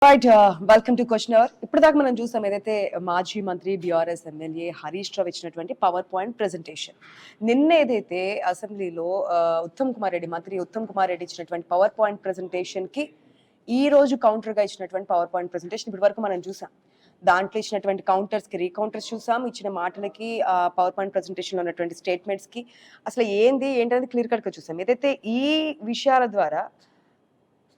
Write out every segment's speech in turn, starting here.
Right welcome to question hour. ఇప్పటిదాకా మనం చూసాం ఏదైతే మాజీ మంత్రి బీఆర్ఎస్ ఎమ్మెల్యే హరీష్ రావు ఇచ్చినటువంటి పవర్ పాయింట్ ప్రెజెంటేషన్. నిన్న ఏదైతే అసెంబ్లీలో ఉత్తమ్ కుమార్ రెడ్డి ఇచ్చినటువంటి పవర్ పాయింట్ ప్రెజెంటేషన్ కి ఈ రోజు కౌంటర్ గా ఇచ్చినటువంటి పవర్ పాయింట్ ప్రెజెంటేషన్ ఇప్పటి వరకు మనం చూసాం. దాంట్లో ఇచ్చినటువంటి కౌంటర్స్ కి రీకౌంటర్స్ చూసాం, ఇచ్చిన మాటలకి పవర్ పాయింట్ ప్రెజెంటేషన్ లో ఉన్నటువంటి స్టేట్మెంట్స్ కి అసలు ఏంటనేది క్లియర్ కట్ గా చూసాం. ఏదైతే ఈ విషయాల ద్వారా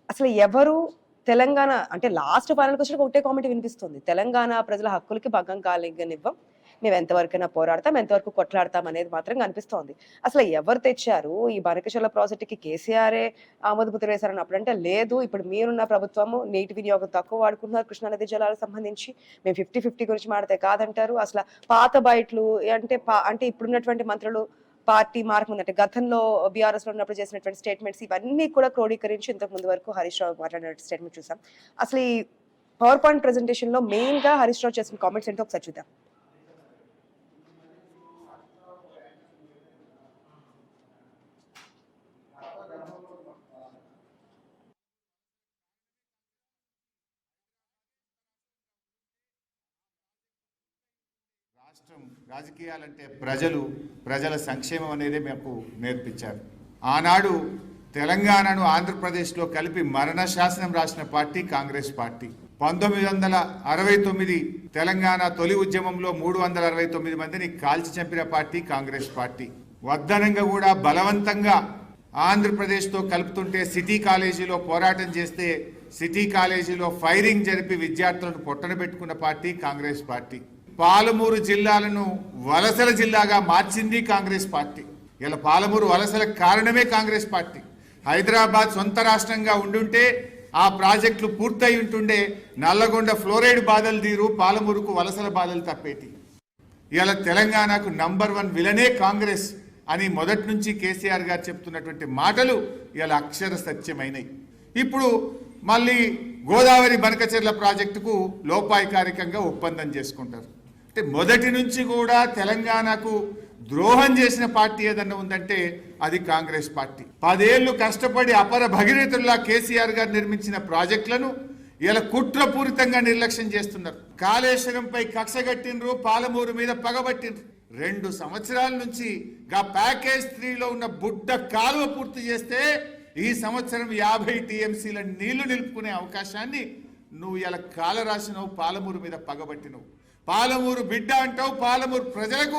అసలు ఎవరు తెలంగాణ అంటే లాస్ట్ ఫైనల్ క్వశ్చన్ ఒకటే కామెంట్ వినిపిస్తుంది, తెలంగాణ ప్రజల హక్కులకి భంగం కాలేనివ్వం, మేము ఎంతవరకైనా పోరాడతాం, ఎంతవరకు కొట్లాడతాం అనేది మాత్రం కనిపిస్తోంది. అసలు ఎవరు తెచ్చారు ఈ బనకచర్ల ప్రాజెక్టుకి? కేసీఆరే ఆమోదముద్ర వేశారని అప్పుడంటే లేదు, ఇప్పుడు మీరున్న ప్రభుత్వము నీటి వినియోగం తక్కువ వాడుకుంటున్నారు కృష్ణానది జలాలకు సంబంధించి, మేము 50-50 గురించి మాడితే కాదంటారు. అసలు పాత బయట్లు అంటే ఇప్పుడున్నటువంటి మంత్రులు పార్టీ మార్పు ఉందంటే గతంలో బీఆర్ఎస్ లో ఉన్నప్పుడు చేసినటువంటి స్టేట్మెంట్స్ ఇవన్నీ కూడా క్రోడీకరించి ఇంతకు ముందు వరకు హరీష్ రావు మాట్లాడిన స్టేట్మెంట్ చూసాం. అసలు ఈ పవర్ పాయింట్ ప్రెజెంటేషన్ లో మెయిన్ గా హరీష్ రావు చేసిన కామెంట్స్ ఏంటో ఒకసారి చూద్దాం. రాజకీయాలంటే ప్రజల సంక్షేమం అనేది మాకు నేర్పించారు. ఆనాడు తెలంగాణను ఆంధ్రప్రదేశ్లో కలిపి మరణ శాసనం రాసిన పార్టీ కాంగ్రెస్ పార్టీ. 1969 తెలంగాణ తొలి ఉద్యమంలో 369 మందిని కాల్చి చంపిన పార్టీ కాంగ్రెస్ పార్టీ. వద్దనంగా కూడా బలవంతంగా ఆంధ్రప్రదేశ్తో కలుపుతుంటే సిటీ కాలేజీలో పోరాటం చేస్తే సిటీ కాలేజీలో ఫైరింగ్ జరిపి విద్యార్థులను పొట్టన పెట్టుకున్న పార్టీ కాంగ్రెస్ పార్టీ. పాలమూరు జిల్లాలను వలసల జిల్లాగా మార్చింది కాంగ్రెస్ పార్టీ. ఇలా పాలమూరు వలసలకు కారణమే కాంగ్రెస్ పార్టీ. హైదరాబాద్ సొంత రాష్ట్రంగా ఉండుంటే ఆ ప్రాజెక్టులు పూర్తయి ఉంటుండే నల్లగొండ ఫ్లోరైడ్ బాధలు తీరు, పాలమూరుకు వలసల బాధలు తప్పేటి. ఇలా తెలంగాణకు నంబర్ 1 విలనే కాంగ్రెస్ అని మొదటి నుంచి కేసీఆర్ గారు చెప్తున్నటువంటి మాటలు ఇలా అక్షర సత్యమైనవి. ఇప్పుడు మళ్ళీ గోదావరి బనకచెర్ల ప్రాజెక్టుకు లోపాయికారికంగా ఒప్పందం చేసుకుంటారు. అంటే మొదటి నుంచి కూడా తెలంగాణకు ద్రోహం చేసిన పార్టీ ఏదన్నా ఉందంటే అది కాంగ్రెస్ పార్టీ. 10 ఏళ్లు కష్టపడి అపర భగీరథుల్లా కేసీఆర్ గారు నిర్మించిన ప్రాజెక్టులను ఇలా కుట్రపూరితంగా నిర్లక్ష్యం చేస్తున్నారు. కాళేశ్వరంపై కక్షగట్టినరు, పాలమూరు మీద పగబట్టినరు. 2 సంవత్సరాల నుంచి ప్యాకేజ్ 3లో ఉన్న బుడ్డ కాలువ పూర్తి చేస్తే ఈ సంవత్సరం 50 టీఎంసీల నీళ్లు నిలుపుకునే అవకాశాన్ని నువ్వు ఇలా కాల రాసినవు, పాలమూరు మీద పగబట్టినవు. పాలమూరు బిడ్డ అంటావు. పాలమూరు ప్రజలకు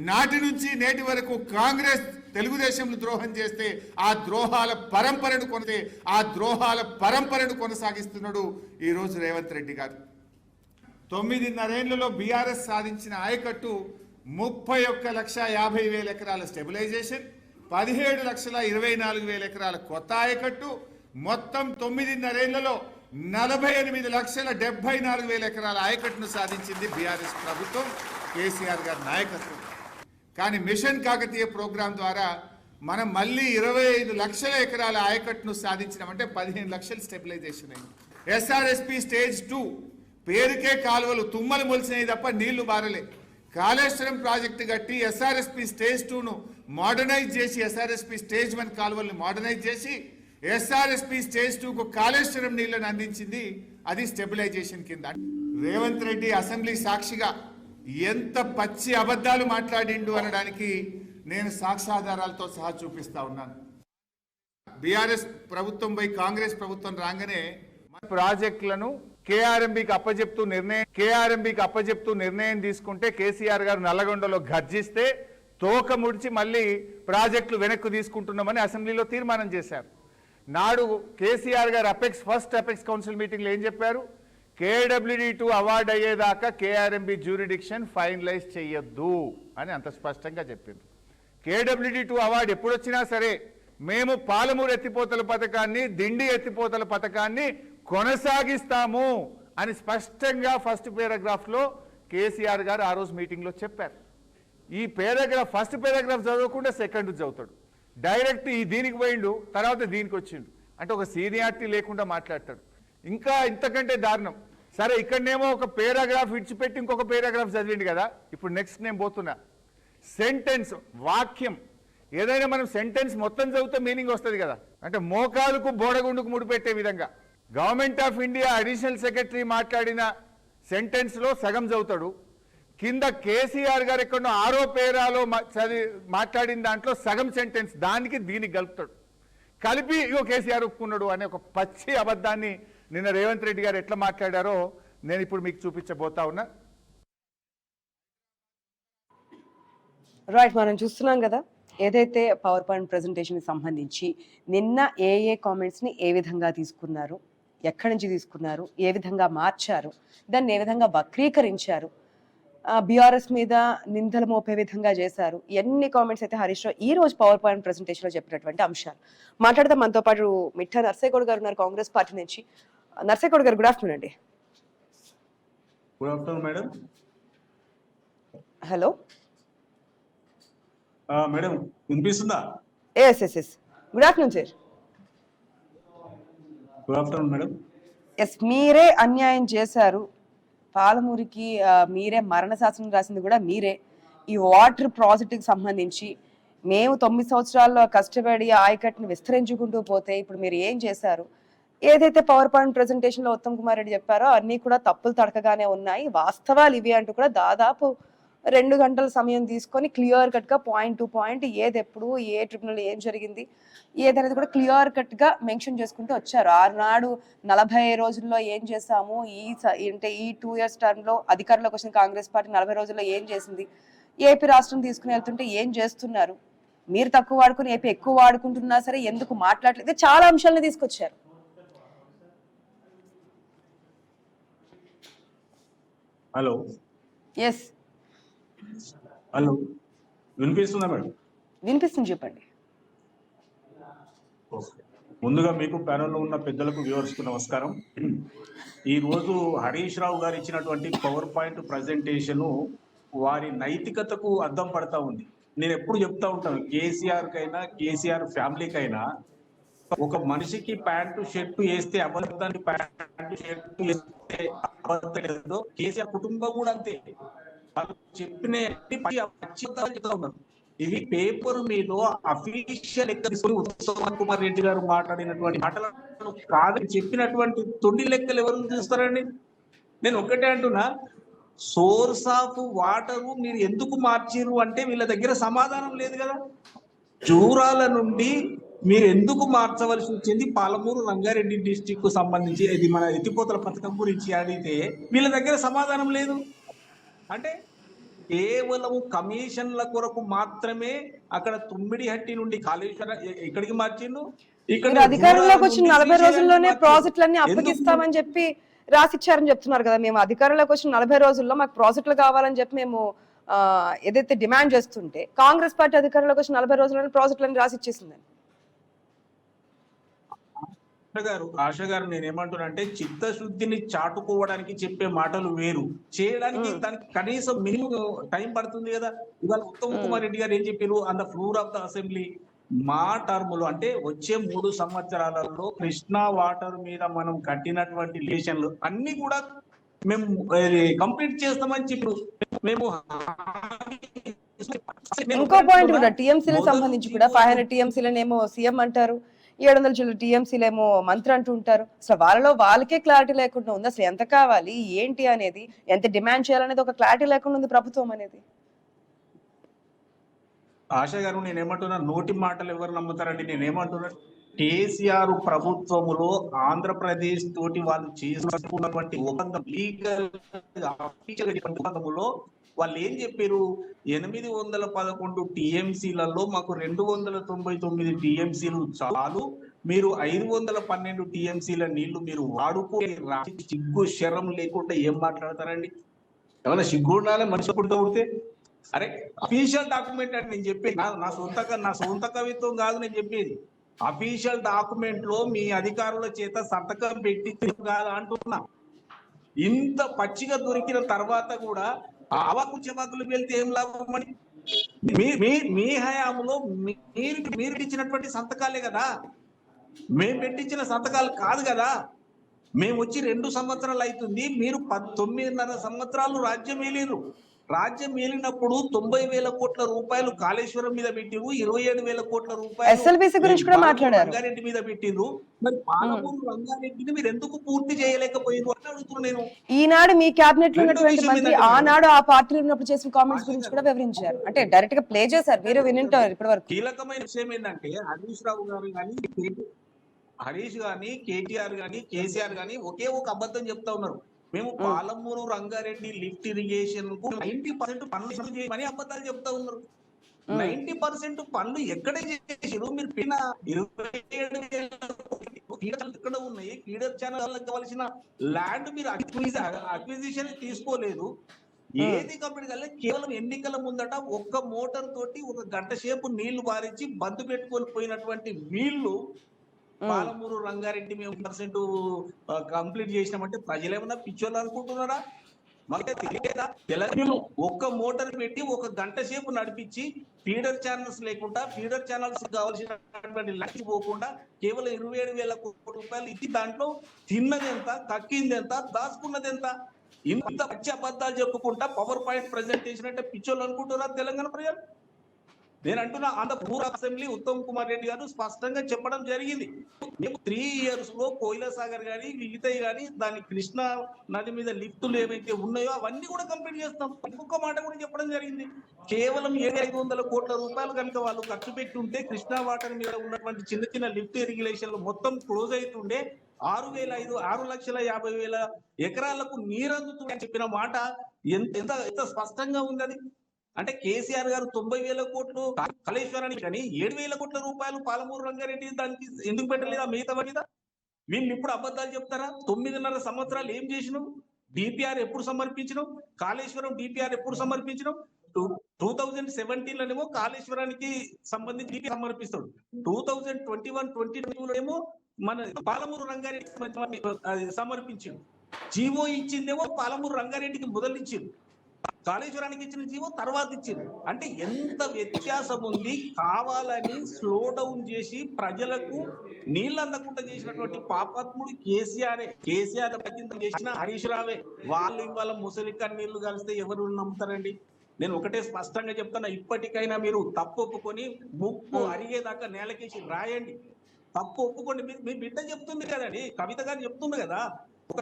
నాటి నుంచి నేటి వరకు కాంగ్రెస్ తెలుగుదేశంలో ద్రోహం చేస్తే ఆ ద్రోహాల పరంపరను కొనసాగిస్తున్నాడు ఈరోజు రేవంత్ రెడ్డి గారు. 9.5 ఏళ్లలో బీఆర్ఎస్ సాధించిన ఆయకట్టు 31,50,000 ఎకరాల స్టెబిలైజేషన్, 17,24,000 ఎకరాల కొత్త ఆయకట్టు, మొత్తం 9.5 ఏళ్లలో 48,74,000 ఎకరాల ఆయకట్టును సాధించింది బీఆర్ఎస్ ప్రభుత్వం, కేసీఆర్ గారి నాయకత్వం. కానీ మిషన్ కాకతీయ ప్రోగ్రాం ద్వారా మనం మళ్ళీ 25 లక్షల ఎకరాల ఆయకట్టును సాధించినామంటే 15 లక్షలు స్టెబిలైజేషన్ అయింది. ఎస్ఆర్ఎస్పి స్టేజ్ 2 పేరుకే కాలువలు తుమ్మలు మొలిసినాయి తప్ప నీళ్లు బారలే. కాళేశ్వరం ప్రాజెక్టు కట్టి ఎస్ఆర్ఎస్పి స్టేజ్ 2ను మోడర్నైజ్ చేసి ఎస్ఆర్ఎస్పి స్టేజ్ 1 కాలువల్ని మోడర్నైజ్ చేసి ఎస్ఆర్ఎస్పి స్టేజ్ 2కు కాళేశ్వరం నీళ్లను అందించింది. అది స్టెబిలైజేషన్ కింద. రేవంత్ రెడ్డి అసెంబ్లీ సాక్షిగా ఎంత పచ్చి అబద్ధాలు మాట్లాడిండు అనడానికి నేను సాక్ష్యాధారాలతో సహా చూపిస్తా ఉన్నాను. బీఆర్ఎస్ ప్రభుత్వం పై కాంగ్రెస్ ప్రభుత్వం రాగానే ప్రాజెక్టులను కేఆర్ఎంబీకి అప్పజెప్తూ నిర్ణయం తీసుకుంటే కేసీఆర్ గారు నల్లగొండలో గర్జిస్తే తోక ముడిచి మళ్ళీ ప్రాజెక్టులు వెనక్కు తీసుకుంటున్నామని అసెంబ్లీలో తీర్మానం చేశారు. నాడు కేసీఆర్ గారు ఫస్ట్ అపెక్స్ కౌన్సిల్ మీటింగ్లో ఏం చెప్పారు? KWD2 అవార్డు అయ్యేదాకా కేఆర్ఎంబీ జ్యూరిడిక్షన్ ఫైనలైజ్ చేయొద్దు అని అంత స్పష్టంగా చెప్పింది. KWD2 అవార్డు ఎప్పుడు వచ్చినా సరే మేము పాలమూరు ఎత్తిపోతల పథకాన్ని, దిండి ఎత్తిపోతల పథకాన్ని కొనసాగిస్తాము అని స్పష్టంగా ఫస్ట్ పారాగ్రాఫ్లో కేసీఆర్ గారు ఆ రోజు మీటింగ్లో చెప్పారు. ఈ ఫస్ట్ పారాగ్రాఫ్ చదవకుండా సెకండ్ చదువుతాడు, డైరెక్ట్ దీనికి పోయిండు, తర్వాత దీనికి వచ్చిండు. అంటే ఒక సీనియారిటీ లేకుండా మాట్లాడతాడు. ఇంకా ఇంతకంటే దారుణం. సరే ఇక్కడనేమో ఒక పారాగ్రాఫ్ విడిచిపెట్టి ఇంకొక పారాగ్రాఫ్ చదివిండు కదా. ఇప్పుడు నెక్స్ట్ నేను పోతున్నా. సెంటెన్స్, వాక్యం ఏదైనా మనం సెంటెన్స్ మొత్తం చదివితే మీనింగ్ వస్తుంది కదా. అంటే మోకాలుకు బోడగుండుకు ముడిపెట్టే విధంగా government of India additional secretary మాట్లాడిన సెంటెన్స్లో సగం చదువుతాడు, కింద కేసీఆర్ గారు ఎక్కడో ఆరో పేరాలో మాట్లాడిన దాంట్లో సగం సెంటెన్స్ దానికి దీనికి కలుపుతాడు, కలిపి ఇగో కేసీఆర్ ఒప్పుకున్నాడు అనే ఒక పచ్చి అబద్ధాన్ని నిన్న రేవంత్ రెడ్డి గారు ఎట్లా మాట్లాడారో నేను ఇప్పుడు మీకు చూపించబోతా ఉన్నా. రైట్, మనం చూస్తున్నాం కదా ఏదైతే పవర్ పాయింట్ ప్రెజెంటేషన్కి సంబంధించి నిన్న ఏ కామెంట్స్ని ఏ విధంగా తీసుకున్నారు, ఎక్కడి నుంచి తీసుకున్నారు, ఏ విధంగా మార్చారు, దాన్ని ఏ విధంగా వక్రీకరించారు, బీఆర్ఎస్ మీద నిందలు మోపే విధంగా చేశారు, ఎన్ని కామెంట్స్ అయితే హరీష్ రావు ఈ రోజు పవర్ పాయింట్ ప్రెజెంటేషన్లో చెప్పినటువంటి అంశాలు మాట్లాడితే మనతో పాటు మిఠా నర్సేగౌడ్ గారు ఉన్నారు కాంగ్రెస్ పార్టీ నుంచి. నర్సేగౌడ్ గారు గుడ్ ఆఫ్టర్నూన్ అండి. Good afternoon madam. Hello madam వినిపిస్తుందా? Yes good afternoon sir. Good afternoon madam. Yes, మీరే అన్యాయం చేశారు పాలమూరికి, మీరే మరణ శాసనం రాసింది కూడా మీరే. ఈ వాటర్ ప్రాజెక్టుకి సంబంధించి మేము 9 సంవత్సరాల్లో కష్టపడి ఆయకట్టును విస్తరించుకుంటూ పోతే ఇప్పుడు మీరు ఏం చేశారు, ఏదైతే పవర్ పాయింట్ ప్రెజెంటేషన్లో ఉత్తమ్ కుమార్ రెడ్డి చెప్పారో అన్నీ కూడా తప్పులు తడకగానే ఉన్నాయి, వాస్తవాలు ఇవి అంటూ కూడా దాదాపు 2 గంటల సమయం తీసుకొని క్లియర్ కట్గా పాయింట్ టు పాయింట్ ఏది ఎప్పుడు ఏ ట్రిబ్యునల్ ఏం జరిగింది ఏదనేది కూడా క్లియర్ కట్గా మెన్షన్ చేసుకుంటూ వచ్చారు. ఆనాడు 40 రోజుల్లో ఏం చేశాము, అంటే ఈ 2 years టర్మ్లో అధికారంలోకి వచ్చిన కాంగ్రెస్ పార్టీ 40 రోజుల్లో ఏం చేసింది, ఏపీ రాష్ట్రం తీసుకుని వెళ్తుంటే ఏం చేస్తున్నారు, మీరు తక్కువ వాడుకుని ఏపీ ఎక్కువ వాడుకుంటున్నా సరే ఎందుకు మాట్లాడలేదు, చాలా అంశాలను తీసుకొచ్చారు. హలో ఎస్, హలో వినిపిస్తుందా మేడం? వినిపిస్తుంది, చెప్పండి. ముందుగా మీకు ప్యానెల్లో ఉన్న పెద్దలకు వ్యూవర్స్కు నమస్కారం. ఈ రోజు హరీష్ రావు గారు ఇచ్చినటువంటి పవర్ పాయింట్ ప్రజెంటేషన్ వారి నైతికతకు అద్దం పడతా ఉంది. నేను ఎప్పుడు చెప్తా ఉంటాను, కేసీఆర్ ఫ్యామిలీకైనా ఒక మనిషికి ప్యాంటు షర్టు వేస్తే అబద్ధానికి ప్యాంటు షర్టు వేస్తే అబద్ధం, కేసీఆర్ కుటుంబం కూడా అంతే. వాళ్ళు చెప్పిన చెప్తా ఉన్నారు. ఇవి పేపర్ మీద అఫీషియల్ లెక్క తీసుకుని ఉత్తమ్ కుమార్ రెడ్డి గారు మాట్లాడినటువంటి మాటలను కాదని చెప్పినటువంటి తొండి లెక్కలు ఎవరు చూస్తారండి? నేను ఒక్కటే అంటున్నా, సోర్స్ ఆఫ్ వాటర్ మీరు ఎందుకు మార్చిరు అంటే వీళ్ళ దగ్గర సమాధానం లేదు కదా. జూరాల నుండి మీరు ఎందుకు మార్చవలసి వచ్చింది పాలమూరు రంగారెడ్డి డిస్టిక్ కు సంబంధించి ఇది మన ఎత్తిపోతల పథకం గురించి అడిగితే వీళ్ళ దగ్గర సమాధానం లేదు. అంటే కేవలం కమిషన్ల కొరకు మాత్రమే అక్కడ తుమ్మిడిహట్టి నుండి కాళేశ్వర ఎక్కడికి మార్చిండు, ఇక్కడ అధికారంలోకి వచ్చిన 40 రోజుల్లోనే ప్రాజెక్టులన్నీ అప్పగిస్తామని చెప్పి రాసిచ్చారని చెప్తున్నారు కదా. మేము అధికారంలోకి వచ్చిన 40 రోజుల్లో మాకు ప్రాజెక్టులు కావాలని చెప్పి మేము ఏదైతే డిమాండ్ చేస్తుంటే కాంగ్రెస్ పార్టీ అధికారంలోకి వచ్చిన 40 రోజుల్లోనే ప్రాజెక్టులని రాసిచ్చేసిందని. ఆశ గారు నేనేమంటున్నా అంటే చిత్తశుద్ధిని చాటుకోవడానికి చెప్పే మాటలు వేరు, చేయడానికి దానికి కనీసం మినిమం టైం పడుతుంది కదా. ఇవాళ ఉత్తమ్ కుమార్ రెడ్డి గారు ఏం చెప్పారు, on the floor of the assembly మా టర్ములు అంటే వచ్చే 3 సంవత్సరాలలో కృష్ణా వాటర్ మీద మనం కట్టినటువంటి రిలేషన్లు అన్ని కూడా మేము కంప్లీట్ చేస్తామని చెప్పారు. మేము ఇంకో పాయింట్ కూడా టీఎంసీలకు సంబంధించి కూడా 500 టీఎంసీలనేమో సీఎం అంటారు, 700 టీఎంసీలేమో మంత్రి అంటూ ఉంటారు. అసలు వాళ్ళకే క్లారిటీ లేకుండా ఉంది. అసలు ఎంత కావాలి ఏంటి అనేది, ఎంత డిమాండ్ చేయాలనేది ఒక క్లారిటీ లేకుండా ఉంది ప్రభుత్వం అనేది. ఆశ గారు నేనేమంటున్నా, నోటి మాటలు ఎవరు నమ్ముతారండి? నేనేమంటున్నా, కేసీఆర్ ప్రభుత్వములో ఆంధ్రప్రదేశ్ తోటి వాళ్ళు చేసుకున్నటువంటి ఒప్పందం లీగల్ ఒప్పందములో వాళ్ళు ఏం చెప్పారు, 811 టీఎంసీలలో మాకు 299 టీఎంసీలు చాలు, మీరు 512 టీఎంసీల నీళ్లు మీరు వాడుకోని సిగ్గు శరం లేకుండా ఏం మాట్లాడతారండి? ఏమైనా సిగ్గు ఉండాలి మనిషి పుట్టుక పుడితే? అరే అఫీషియల్ డాక్యుమెంట్ అంటే నేను చెప్పేది నా సొంత కవిత్వం కాదు, నేను చెప్పేది అఫీషియల్ డాక్యుమెంట్ లో మీ అధికారుల చేత సంతకం పెట్టి కాదు అంటున్నా. ఇంత పచ్చిగా దొరికిన తర్వాత కూడా ఆవాకు చెవాకులు వెళ్తే ఏం లాభం అని? మీ హయాంలో మీరు ఇచ్చినటువంటి సంతకాలే కదా, మేము పెట్టించిన సంతకాలు కాదు కదా. మేము వచ్చి 2 సంవత్సరాలు అవుతుంది, మీరు 9.5 సంవత్సరాలు రాజ్యం ఏలేరు. రాజ్యం ఏలినప్పుడు 90,000 కోట్ల రూపాయలు కాళేశ్వరం మీద పెట్టిరు, 27,000 కోట్ల రూపాయలు SLBC గురించి కూడా పాలమూరు మాట్లాడారు. రంగారెడ్డి మీద పెట్టిండ్రు. మరి పాలమూరు రంగారెడ్డిని మీరు ఎందుకు పూర్తి చేయలేకపోయిండ్రు అని అడుగుతున్నా నేను. ఈనాడు మీ క్యాబినెట్ లో రెండో ఉన్నటువంటి విషయం మంత్రి ఏంటంటే ఆనాడు ఆ పార్టీలో ఉన్నప్పుడు చేసిన కామెంట్స్ గురించి కూడా వివరించారు. అంటే డైరెక్ట్ గా ప్లే చేశారు, మీరు వినింటారు ఇప్పటి వరకు. కీలకమైన విషయం ఏంటంటే హరీష్ రావు గారు కానీ హరీష్ గాని కేటీఆర్ గాని కేసీఆర్ గాని ఒకే ఒక అబద్ధం చెప్తా ఉన్నారు. మేము పాలమూరు రంగారెడ్డి లిఫ్ట్ ఇరిగేషన్ కు 90% పనులు చేయమని అబద్ధాలు చెప్తా ఉన్నారు. 90% పనులు ఎక్కడ చేసారు? మీరు పిన్న 27,000 ఎక్కడ ఉన్నాయి? ఫీడర్ ఛానల్ కావాల్సిన ల్యాండ్ మీరు అక్విజిషన్ తీసుకోలేదు. ఏది కంపెనీ కల్లా కేవలం ఎన్నికల ముందట ఒక్క మోటార్ తోటి ఒక గంట సేపు నీళ్లు బారించి బంద్ పెట్టుకొని పోయినటువంటి వీళ్ళు పాలమూరు రంగారెడ్డి మేము 100% కంప్లీట్ చేసినామంటే ప్రజలు ఏమన్నా పిచ్చోళ్ళు అనుకుంటున్నారా? మాకే తెలియదా? తెలంగాణ ఒక్క మోటార్ పెట్టి ఒక గంట సేపు నడిపించి ఫీడర్ ఛానల్స్ లేకుండా ఫీడర్ ఛానల్స్ కావాల్సినటువంటి లక్ష పోకుండా కేవలం 27,000 కోట్ల రూపాయలు ఇచ్చి దాంట్లో తిన్నది ఎంత, కక్కింది ఎంత, దాచుకున్నది ఎంత? ఇంత పచ్చి అబద్ధాలు చెప్పుకుంటా పవర్ పాయింట్ ప్రెజెంటేషన్ అంటే పిచ్చోళ్ళు అనుకుంటున్నారు తెలంగాణ ప్రజలు. నేను అంటున్నా, ఆంధ్రపూర్ అసెంబ్లీ ఉత్తమ్ కుమార్ రెడ్డి గారు స్పష్టంగా చెప్పడం జరిగింది. మేము 3 years లో కోయిల సాగర్ గాని మిగతాయి కానీ దాని కృష్ణా నది మీద లిఫ్టులు ఏవైతే ఉన్నాయో అవన్నీ కూడా కంప్లీట్ చేస్తాం. ఇంకొక మాట కూడా చెప్పడం జరిగింది. కేవలం 700-500 కోట్ల రూపాయలు కనుక వాళ్ళు ఖర్చు పెట్టి ఉంటే కృష్ణా వాటర్ మీద ఉన్నటువంటి చిన్న చిన్న లిఫ్ట్ ఇరిగేషన్లు మొత్తం క్లోజ్ అవుతుండే 6,50,000 ఎకరాలకు నీరు అందుతుందని చెప్పిన మాట ఎంత స్పష్టంగా ఉంది. అది అంటే కేసీఆర్ గారు 90,000 కోట్లు కాళేశ్వరానికి కానీ 7,000 కోట్ల రూపాయలు పాలమూరు రంగారెడ్డి దానికి ఎందుకు పెట్టలేదా? మిగతా మీద వీళ్ళు ఇప్పుడు అబద్ధాలు చెప్తారా? 9.5 సంవత్సరాలు ఏం చేసినాం? డిపిఆర్ ఎప్పుడు సమర్పించినాం? కాళేశ్వరం డిపిఆర్ ఎప్పుడు సమర్పించినాం? 2017లోనేమో కాళేశ్వరానికి సంబంధించి సమర్పిస్తాడు. 2021-22లో మన పాలమూరు రంగారెడ్డి సమర్పించిండు. జీవో ఇచ్చిందేమో పాలమూరు రంగారెడ్డికి మొదలు ఇచ్చిండు, కాళేశ్వరానికి ఇచ్చిన జీవో తర్వాత ఇచ్చింది. అంటే ఎంత వ్యత్యాసం ఉంది? కావాలని స్లో డౌన్ చేసి ప్రజలకు నీళ్ళు అందకుండా చేసినటువంటి పాపాత్ముడు కేసీఆర్ చేసిన హరీష్ రావే. వాళ్ళు ఇవాళ ముసలి కన్నీళ్లు కలిస్తే ఎవరు నమ్ముతారండి? నేను ఒకటే స్పష్టంగా చెప్తున్నా, ఇప్పటికైనా మీరు తప్పు ఒప్పుకొని ముక్కు అరిగేదాకా నేలకేసి రాయండి. తప్పు ఒప్పుకోండి. మీ బిడ్డ చెప్తుంది కదండి, కవిత గారు చెప్తుంది కదా, ఒక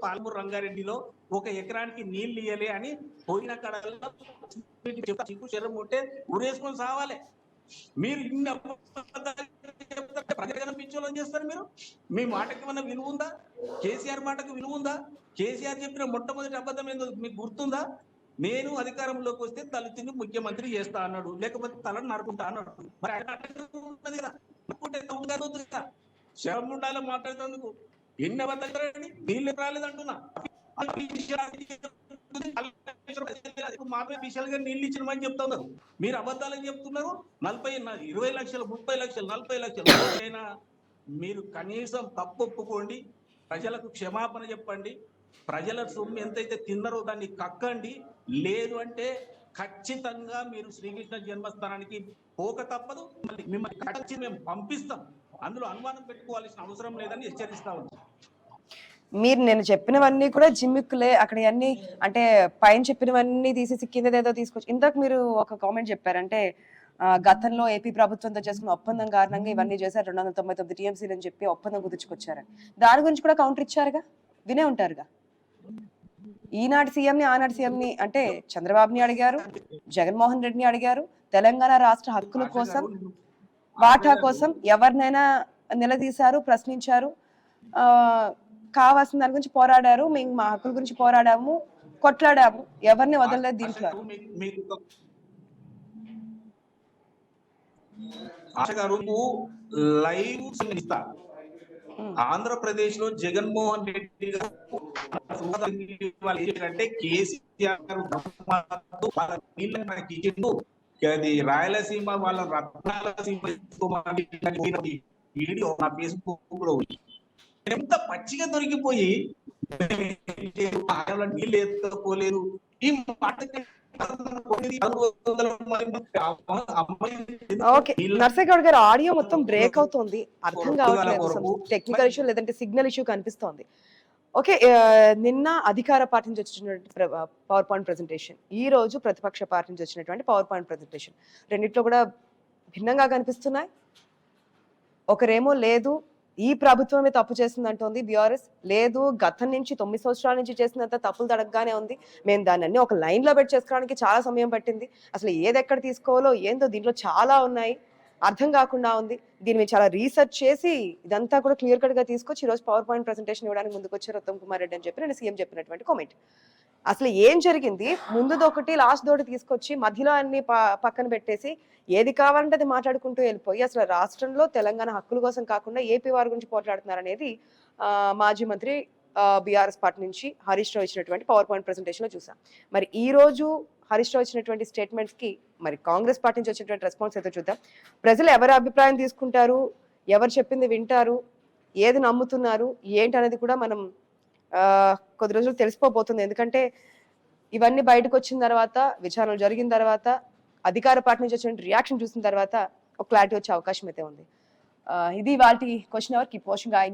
పాలమూరు రంగారెడ్డిలో 1 ఎకరానికి నీళ్లు ఇయ్యలే అని పోయిన కడల్లో చిక్కు శరం ఉంటే ఊరేసుకొని సావాలి. మీరు ఇన్ని ప్రజలు పిచ్చోళ్ళని చేస్తారు. మీరు మీ మాటకి ఏమన్నా విలువ ఉందా? కేసీఆర్ మాటకు విలువ ఉందా? కేసీఆర్ చెప్పిన మొట్టమొదటి అబద్ధం ఏందో మీకు గుర్తుందా? నేను అధికారంలోకి వస్తే తలెత్తిని ముఖ్యమంత్రి చేస్తా అన్నాడు, లేకపోతే తలను నరుకుంటా అన్నాడు. మరి ఉన్నది కదా, శవం ఉండాలో మాట్లాడుతందుకు ఎన్ని అబద్ధాలు? నీళ్ళు రాలేదంటున్నా, మాత్రమే విషయాలుగా నీళ్ళు ఇచ్చినమని చెప్తా ఉన్నారు. మీరు అబద్ధాలని చెప్తున్నారు. 20 లక్షలు 30 లక్షలు 40 లక్షలు అయినా మీరు కనీసం తప్పు ఒప్పుకోండి, ప్రజలకు క్షమాపణ చెప్పండి, ప్రజల సొమ్ము ఎంతైతే తిన్నారో దాన్ని కక్కండి. లేదు అంటే ఖచ్చితంగా మీరు శ్రీకృష్ణ జన్మస్థానానికి పోక తప్పదు. మళ్ళీ మిమ్మల్ని కట్టచ్చి మేము పంపిస్తాం, అందులో అనుమానం పెట్టుకోవాల్సిన అవసరం లేదని హెచ్చరిస్తా ఉన్నాం. మీరు నేను చెప్పినవన్నీ కూడా జిమ్మిక్కులే, అక్కడ అన్ని అంటే పైన చెప్పినవన్నీ తీసేసి కిందదేదో తీసుకొచ్చి. ఇంతకు మీరు ఒక కామెంట్ చెప్పారంటే గతంలో ఏపీ ప్రభుత్వంతో చేసుకున్న ఒప్పందం కారణంగా ఇవన్నీ చేశారు, 299 టీఎంసీలు అని చెప్పి ఒప్పందం కుదుర్చుకొచ్చారని. దాని గురించి కూడా కౌంటర్ ఇచ్చారుగా, వినే ఉంటారుగా. ఈనాటి సీఎంని ఆనాటి సీఎంని అంటే చంద్రబాబుని అడిగారు, జగన్మోహన్ రెడ్డిని అడిగారు. తెలంగాణ రాష్ట్ర హక్కుల కోసం, వాటా కోసం ఎవరినైనా నిలదీశారు, ప్రశ్నించారు, కావాల్సిన దాని గురించి పోరాడారు. మేము మా హక్కుల గురించి పోరాడాము, కొట్లాడాము, ఎవరిని వదలలేదు దీంట్లో. ఆంధ్రప్రదేశ్ లో జగన్మోహన్ రెడ్డి అంటే కేసీఆర్ అది రాయలసీమ వాళ్ళ రత్నాలసీమ వీడియో నా ఫేస్బుక్ లో ఎంత పచ్చిగా దొరికిపోయి నీళ్ళు ఎత్తుకోలేదు. ఈ మాట నర్సగౌడ్ గారు ఆడియో మొత్తం బ్రేక్ అవుతుంది, అర్థం కావట్లేదు. టెక్నికల్ ఇష్యూ లేదంటే సిగ్నల్ ఇష్యూ కనిపిస్తోంది. ఓకే. నిన్న అధికార పార్టీ నుంచి వచ్చినటువంటి పవర్ పాయింట్ ప్రెజెంటేషన్, ఈ రోజు ప్రతిపక్ష పార్టీ నుంచి వచ్చినటువంటి పవర్ పాయింట్ ప్రెజెంటేషన్ రెండిట్లో కూడా భిన్నంగా కనిపిస్తున్నాయి. ఒకరేమో లేదు ఈ ప్రభుత్వమే తప్పు చేస్తుందంటోంది బీఆర్ఎస్, లేదు గతం నుంచి 9 సంవత్సరాల నుంచి చేసినంత తప్పులు తడగగానే ఉంది, మేము దాన్ని అన్ని ఒక లైన్లో పెట్టి చేసుకోవడానికి చాలా సమయం పట్టింది, అసలు ఏది ఎక్కడ తీసుకోవాలో ఏందో దీంట్లో చాలా ఉన్నాయి, అర్థం కాకుండా ఉంది, దీని మీద చాలా రీసెర్చ్ చేసి ఇదంతా కూడా క్లియర్ కట్ గా తీసుకొచ్చి ఈరోజు పవర్ పాయింట్ ప్రెజెంటేషన్ ఇవ్వడానికి ముందుకు వచ్చారు ఉత్తమ్ కుమార్ రెడ్డి అని చెప్పి నేను సీఎం చెప్పినటువంటి కామెంట్. అసలు ఏం జరిగింది, ముందుదొకటి లాస్ట్ ఒకటి తీసుకొచ్చి మధ్యలో అన్ని పక్కన పెట్టేసి ఏది కావాలంటే అది మాట్లాడుకుంటూ వెళ్ళిపోయి అసలు రాష్ట్రంలో తెలంగాణ హక్కుల కోసం కాకుండా ఏపీ వారి గురించి పోట్లాడుతున్నారు అనేది మాజీ మంత్రి బీఆర్ఎస్ పార్టీ నుంచి హరీష్ రావు ఇచ్చినటువంటి పవర్ పాయింట్ ప్రెజెంటేషన్ లో చూసాం. మరి ఈ రోజు హరీష్ రావు ఇచ్చినటువంటి స్టేట్మెంట్స్ కి మరి కాంగ్రెస్ పార్టీ నుంచి వచ్చినటువంటి రెస్పాన్స్ అయితే చూద్దాం. ప్రజలు ఎవరి అభిప్రాయం తీసుకుంటారు, ఎవరు చెప్పింది వింటారు, ఏది నమ్ముతున్నారు ఏంటి అనేది కూడా మనం కొద్ది రోజులు తెలిసిపోబోతుంది. ఎందుకంటే ఇవన్నీ బయటకు వచ్చిన తర్వాత, విచారణలు జరిగిన తర్వాత, అధికార పార్టీ నుంచి వచ్చిన రియాక్షన్ చూసిన తర్వాత ఒక క్లారిటీ వచ్చే అవకాశం అయితే ఉంది. ఇది వాటి question hour. Keep watching i news.